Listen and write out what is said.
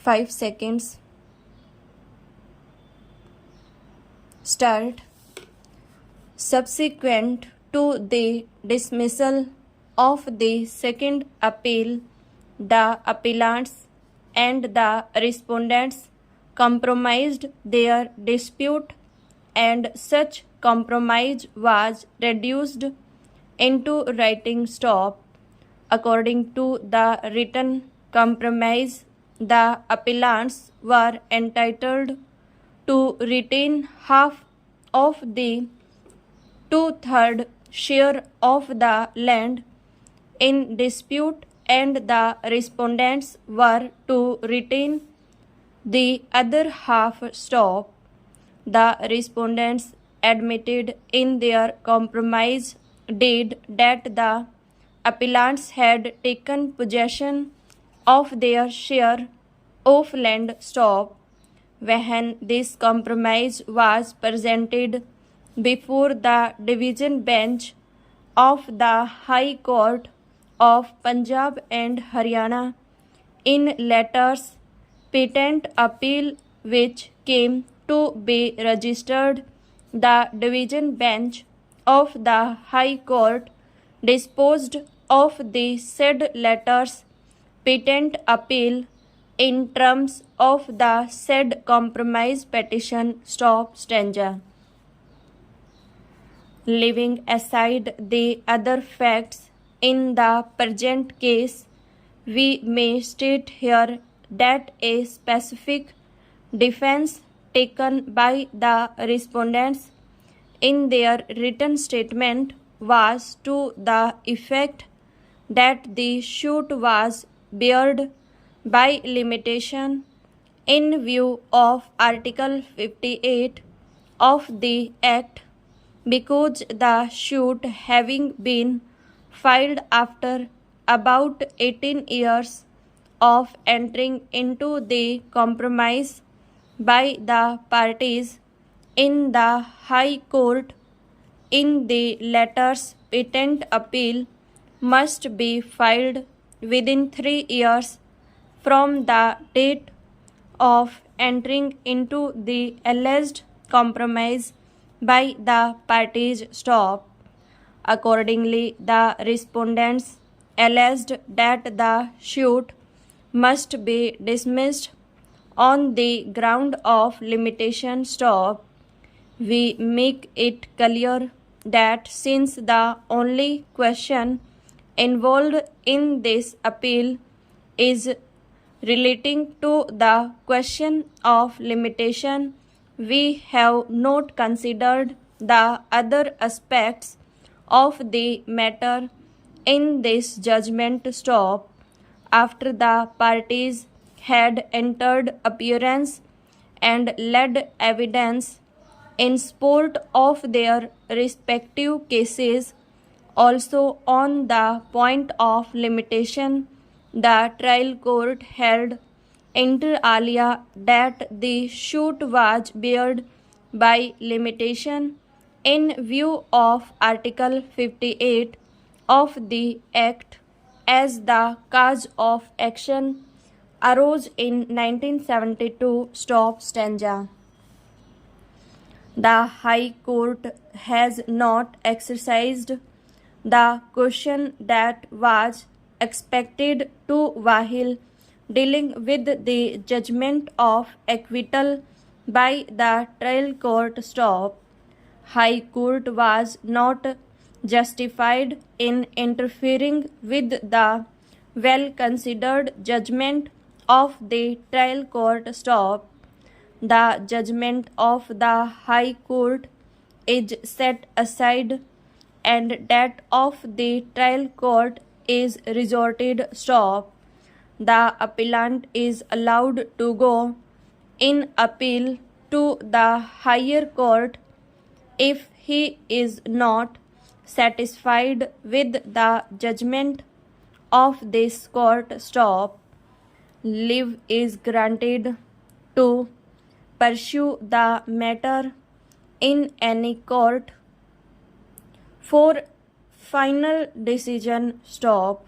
5 seconds. Start. Subsequent to the dismissal of the second appeal, the appellants and the respondents compromised their dispute, and such compromise was reduced into writing stop. According to the written compromise, the appellants were entitled to retain half of the two-third share of the land in dispute, and the respondents were to retain the other half stop. The respondents admitted in their compromise deed that the appellants had taken possession of their share of land stop. When this compromise was presented before the division bench of the High Court of Punjab and Haryana in letters patent appeal which came to be registered, the division bench of the High Court disposed of the said letters patent appeal in terms of the said compromise petition stop stanza. Leaving aside the other facts in the present case, we may state here that a specific defense taken by the respondents in their written statement was to the effect that the suit was barred by limitation in view of Article 58 of the Act, because the suit having been filed after about 18 years of entering into the compromise by the parties in the High Court in the letters patent appeal must be filed within 3 years from the date of entering into the alleged compromise by the parties stop. Accordingly, the respondents alleged that the suit must be dismissed on the ground of limitation stop. We make it clear that since the only question involved in this appeal is relating to the question of limitation, we have not considered the other aspects of the matter in this judgment stop. After the parties had entered appearance and led evidence in support of their respective cases, also on the point of limitation, the trial court held inter alia that the suit was barred by limitation in view of Article 58 of the Act, as the cause of action arose in 1972 stop stanza. The High Court has not exercised the caution that was expected to while dealing with the judgment of acquittal by the trial court stop. High Court was not justified in interfering with the well-considered judgment of the trial court stop. The judgment of the High Court is set aside, and that of the trial court is resorted stop. The appellant is allowed to go in appeal to the higher court if he is not satisfied with the judgment of this court stop. Leave is granted to pursue the matter in any court for final decision stop.